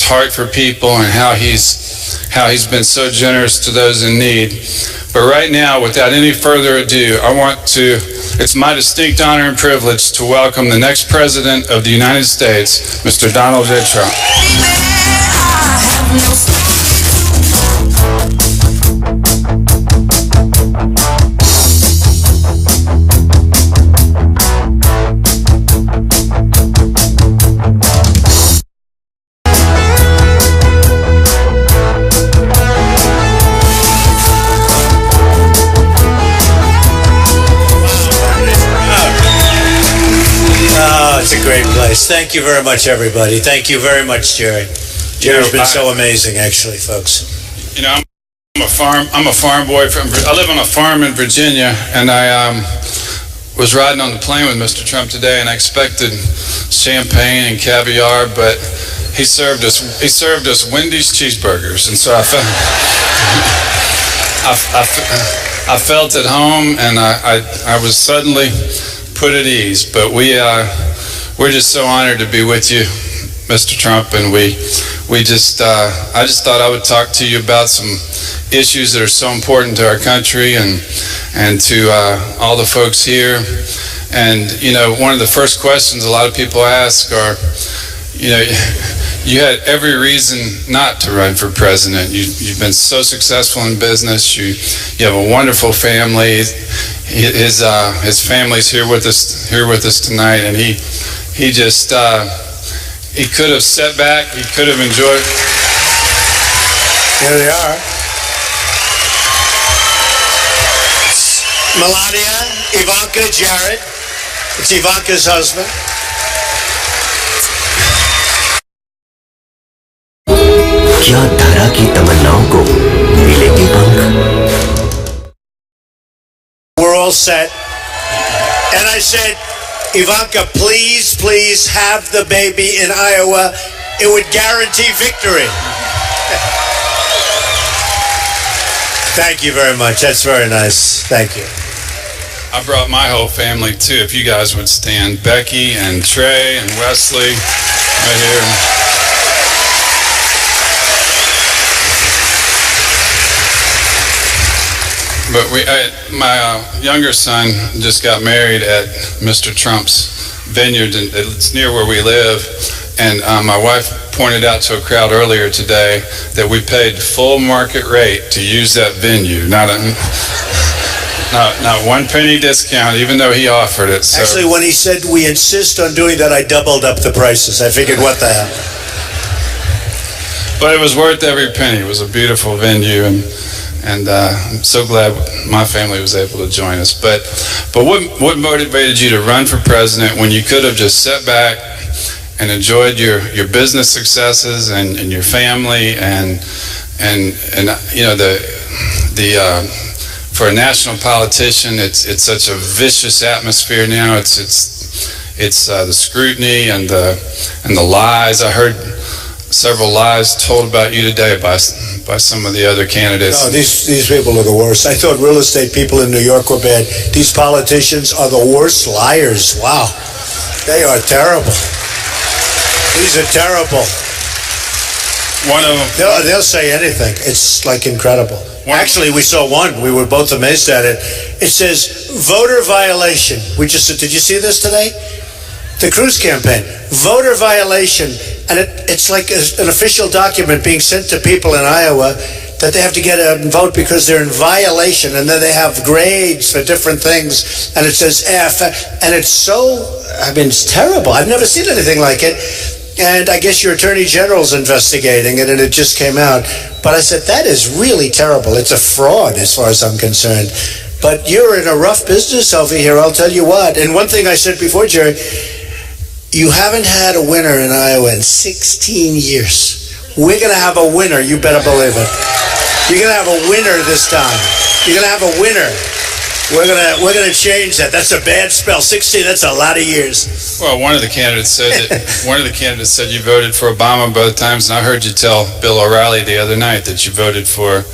heart for people and how he's been so generous to those in need. But right now, without any further ado, it's my distinct honor and privilege to welcome the next President of the United States, Mr. Donald J. Trump. It's a great place. Thank you very much, everybody. Thank you very much, Jerry. Jerry's been so amazing, actually, folks. You know, I'm a farm boy. I live on a farm in Virginia, and I was riding on the plane with Mr. Trump today, and I expected champagne and caviar, but he served us Wendy's cheeseburgers, and so I felt at home, and I was suddenly put at ease. But we're just so honored to be with you, Mr. Trump, and I just thought I would talk to you about some issues that are so important to our country and to all the folks here. And you know, one of the first questions a lot of people ask are, you know, you had every reason not to run for president. You've been so successful in business. You have a wonderful family. His family's here with us tonight, and he could have sat back. He could have enjoyed. Here they are. Melania, Ivanka, Jared. It's Ivanka's husband. क्या धरा की तमन्नाओं को मिलेगी पंख? We're all set. And I said, Ivanka, please have the baby in Iowa. It would guarantee victory. Thank you very much. That's very nice. Thank you. I brought my whole family too. If you guys would stand, Becky and Trey and Wesley, right here. But my younger son just got married at Mr. Trump's vineyard, and it's near where we live. And my wife pointed out to a crowd earlier today that we paid full market rate to use that venue, not one penny discount, even though he offered it. So. Actually, when he said we insist on doing that, I doubled up the prices. I figured, what the hell? But it was worth every penny. It was a beautiful venue, and I'm so glad my family was able to join us. But what motivated you to run for president when you could have just sat back and enjoyed your business successes and your family and you know, for a national politician, it's such a vicious atmosphere now. It's the scrutiny and the lies. I heard several lies told about you today by some of the other candidates. No, these people are the worst. I thought real estate people in New York were bad. These politicians are the worst liars. Wow. They are terrible. These are terrible. One of them. They'll say anything. It's like incredible. Actually, we saw one. We were both amazed at it. It says voter violation. Did you see this today? The Cruz campaign. Voter violation. And it's like an official document being sent to people in Iowa that they have to get a vote because they're in violation, and then they have grades for different things, and it says F, and it's it's terrible. I've never seen anything like it, and I guess your Attorney General's investigating it, and it just came out. But I said, that is really terrible. It's a fraud as far as I'm concerned. But you're in a rough business over here, I'll tell you what. And one thing I said before, Jerry, you haven't had a winner in Iowa in 16 years. We're going to have a winner, you better believe it. You're going to have a winner this time. You're going to have a winner. We're going to change that. That's a bad spell. 16, that's a lot of years. Well, one of the candidates said you voted for Obama both times, and I heard you tell Bill O'Reilly the other night that you voted for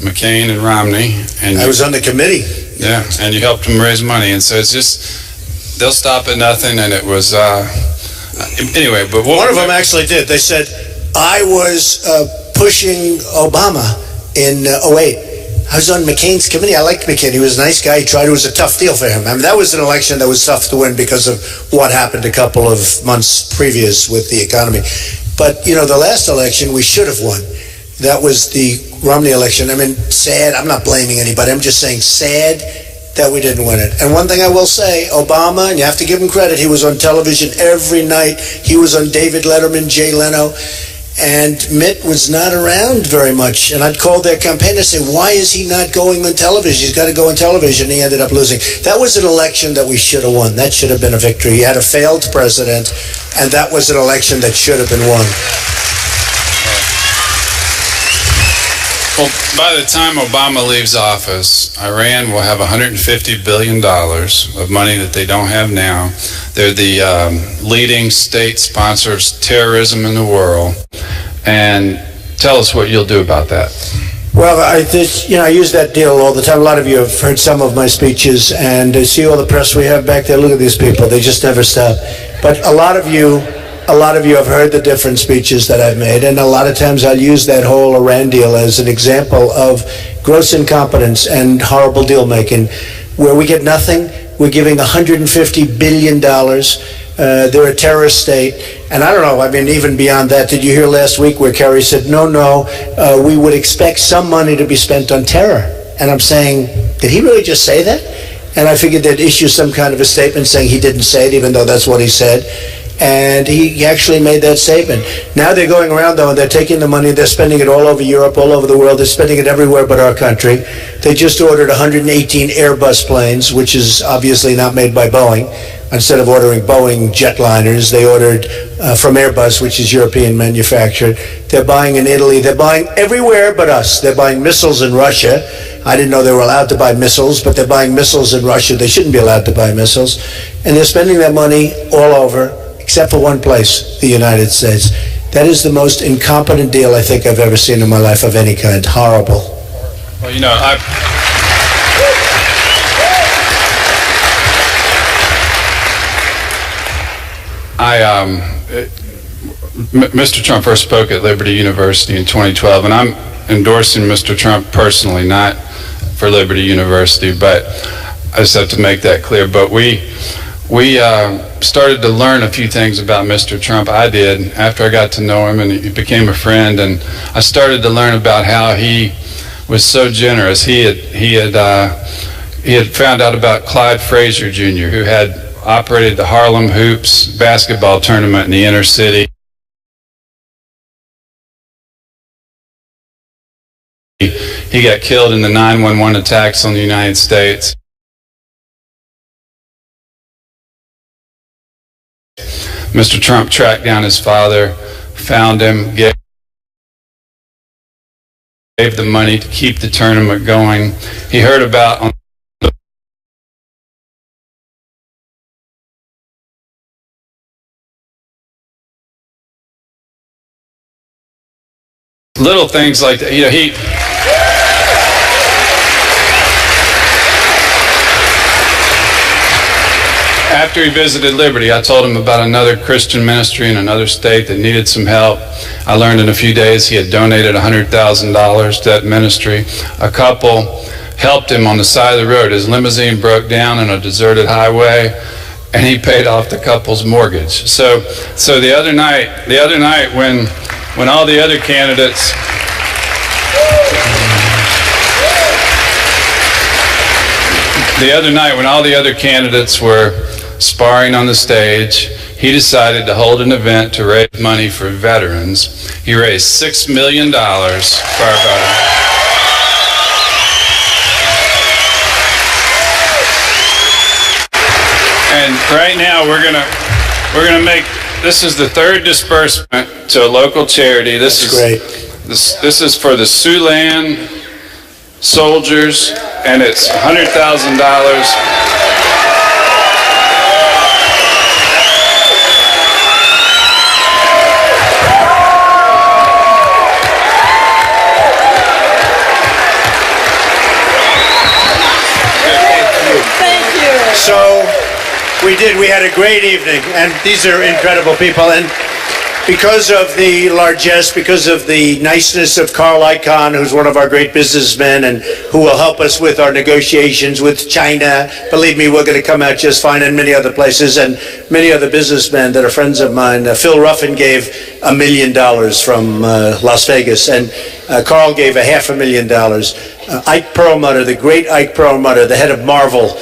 McCain and Romney. And I was on the committee. Yeah, and you helped them raise money, and so it's just, they'll stop at nothing, and it was, anyway, but one of them actually did. They said, I was pushing Obama in '08. I was on McCain's committee. I liked McCain. He was a nice guy. It was a tough deal for him. I mean, that was an election that was tough to win because of what happened a couple of months previous with the economy. But, the last election we should have won. That was the Romney election. I mean, sad. I'm not blaming anybody. I'm just saying sad that we didn't win it. And one thing I will say, Obama, and you have to give him credit, he was on television every night. He was on David Letterman, Jay Leno. And Mitt was not around very much. And I'd call their campaign and say, why is he not going on television? He's got to go on television. He ended up losing. That was an election that we should have won. That should have been a victory. He had a failed president, and that was an election that should have been won. Well, by the time Obama leaves office, Iran will have $150 billion of money that they don't have now. They're the leading state sponsor of terrorism in the world. And tell us what you'll do about that. Well, I use that deal all the time. A lot of you have heard some of my speeches, and see all the press we have back there. Look at these people. They just never stop. But a lot of you have heard the different speeches that I've made, and a lot of times I'll use that whole Iran deal as an example of gross incompetence and horrible deal-making, where we get nothing. We're giving $150 billion. They're a terrorist state. And I don't know, I mean, even beyond that, did you hear last week where Kerry said, no, we would expect some money to be spent on terror? And I'm saying, did he really just say that? And I figured they'd issue some kind of a statement saying he didn't say it, even though that's what he said. And he actually made that statement. Now they're going around, though, and they're taking the money, they're spending it all over Europe, all over the world. They're spending it everywhere but our country. They just ordered 118 Airbus planes, which is obviously not made by Boeing. Instead of ordering Boeing jetliners, they ordered from Airbus, which is European manufactured. They're buying in Italy. They're buying everywhere but us. They're buying missiles in Russia. I didn't know they were allowed to buy missiles, but they're buying missiles in Russia. They shouldn't be allowed to buy missiles. And they're spending that money all over, except for one place, the United States. That is the most incompetent deal I think I've ever seen in my life of any kind. Horrible. Well, Mr. Trump first spoke at Liberty University in 2012, and I'm endorsing Mr. Trump personally, not for Liberty University, but I just have to make that clear. But we started to learn a few things about Mr. Trump. I did, after I got to know him and he became a friend, and I started to learn about how he was so generous. He had found out about Clyde Frazier Jr., who had operated the Harlem Hoops basketball tournament in the inner city. He got killed in the 9/11 attacks on the United States. Mr. Trump tracked down his father, found him, gave the money to keep the tournament going. He heard about little things like that. After he visited Liberty, I told him about another Christian ministry in another state that needed some help. I learned in a few days he had donated $100,000 to that ministry. A couple helped him on the side of the road. His limousine broke down on a deserted highway, and he paid off the couple's mortgage. So the other night when all the other candidates were sparring on the stage, he decided to hold an event to raise money for veterans. He raised $6 million for our veterans. And right now we're gonna make, this is the third disbursement to a local charity. This is great. This is for the Siouxland soldiers, and it's $100,000. So we had a great evening, and these are incredible people. And because of the largesse, because of the niceness of Carl Icahn, who's one of our great businessmen and who will help us with our negotiations with China. Believe me, we're going to come out just fine, and many other places, and many other businessmen that are friends of mine. Phil Ruffin gave $1 million from Las Vegas, and Carl gave $500,000. Ike Perlmutter, the great Ike Perlmutter, the head of Marvel,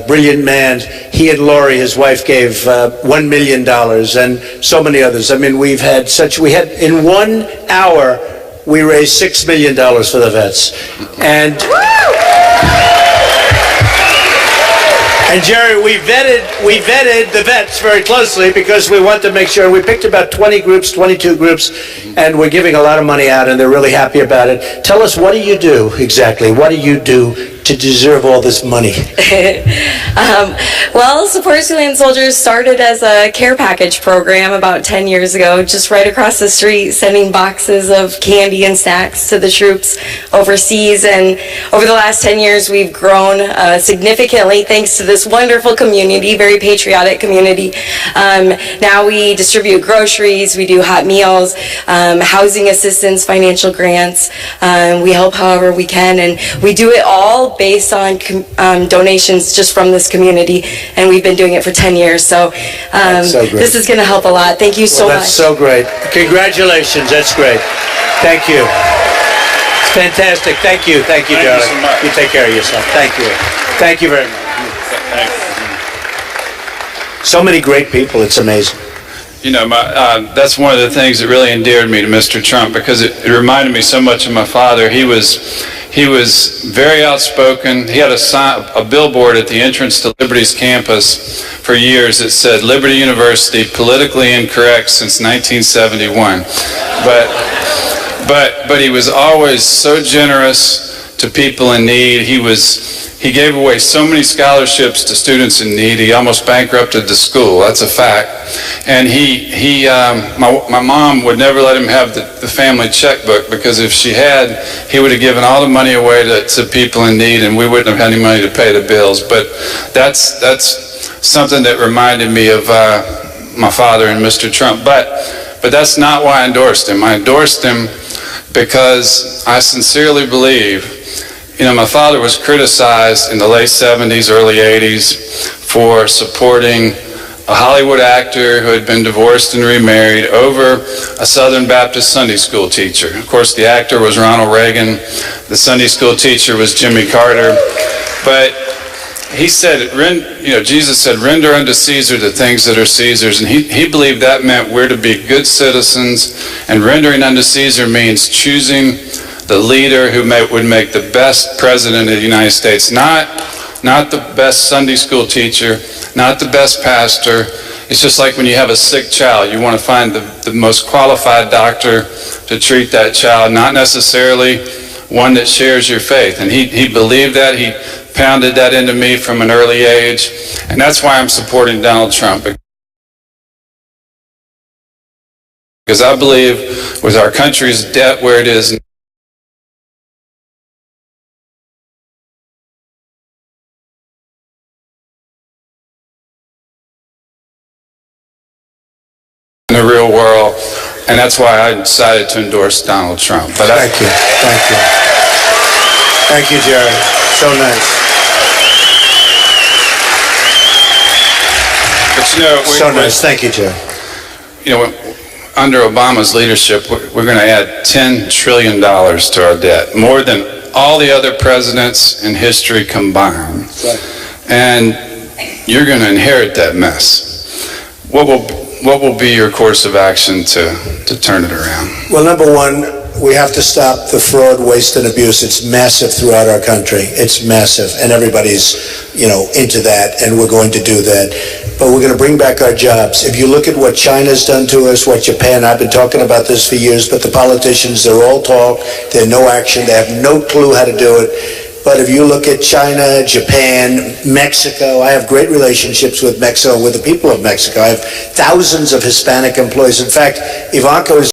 brilliant man. He and Lori, his wife, gave $1 million, and so many others. I mean, we had in 1 hour, we raised $6 million for the vets. And Jerry, we vetted the vets very closely because we want to make sure. We picked about 20 groups, 22 groups, and we're giving a lot of money out, and they're really happy about it. Tell us, what do you do exactly? What do you do to deserve all this money? Well, Support Civilian Soldiers started as a care package program about 10 years ago, just right across the street, sending boxes of candy and snacks to the troops overseas. And over the last 10 years, we've grown significantly thanks to this wonderful community, very patriotic community. Now we distribute groceries, we do hot meals, housing assistance, financial grants. We help however we can, and we do it all based on donations just from this community, and we've been doing it for 10 years. So, this is going to help a lot. Thank you so much. That's so great. Congratulations. That's great. Thank you. It's fantastic. Thank you. Thank you, darling. Thank you so much. You take care of yourself. Thank you. Thank you very much. Thanks. So many great people. It's amazing. You know, that's one of the things that really endeared me to Mr. Trump, because it reminded me so much of my father. He was very outspoken. He had a billboard at the entrance to Liberty's campus for years that said, "Liberty University, politically incorrect since 1971." But he was always so generous to people in need. He gave away so many scholarships to students in need. He almost bankrupted the school. That's a fact. And my mom would never let him have the family checkbook, because if she had, he would have given all the money away to people in need, and we wouldn't have had any money to pay the bills. But that's something that reminded me of my father and Mr. Trump. But that's not why I endorsed him. I endorsed him because I sincerely believe, you know, my father was criticized in the late 70s, early 80s for supporting a Hollywood actor who had been divorced and remarried over a Southern Baptist Sunday school teacher. Of course, the actor was Ronald Reagan. The Sunday school teacher was Jimmy Carter. But he said, Jesus said, "Render unto Caesar the things that are Caesar's." And he believed that meant we're to be good citizens. And rendering unto Caesar means choosing the leader who would make the best president of the United States, not the best Sunday school teacher, not the best pastor. It's just like when you have a sick child, you want to find the most qualified doctor to treat that child, not necessarily one that shares your faith. And he believed that. He pounded that into me from an early age, and that's why I'm supporting Donald Trump. Because I believe with our country's debt where it is in the real world, and that's why I decided to endorse Donald Trump. But Thank you. Thank you, Jerry. So nice. But you know, So nice. Thank you, Jerry. You know, under Obama's leadership, we're going to add $10 trillion to our debt, more than all the other presidents in history combined. Right. And you're going to inherit that mess. What will be your course of action to turn it around? Well, number one, we have to stop the fraud, waste, and abuse. It's massive throughout our country. It's massive, and everybody's, into that, and we're going to do that. But we're going to bring back our jobs. If you look at what China's done to us, what Japan, I've been talking about this for years, but the politicians, they're all talk, they're no action, they have no clue how to do it. But if you look at China, Japan, Mexico, I have great relationships with Mexico, with the people of Mexico. I have thousands of Hispanic employees. In fact, Ivanka is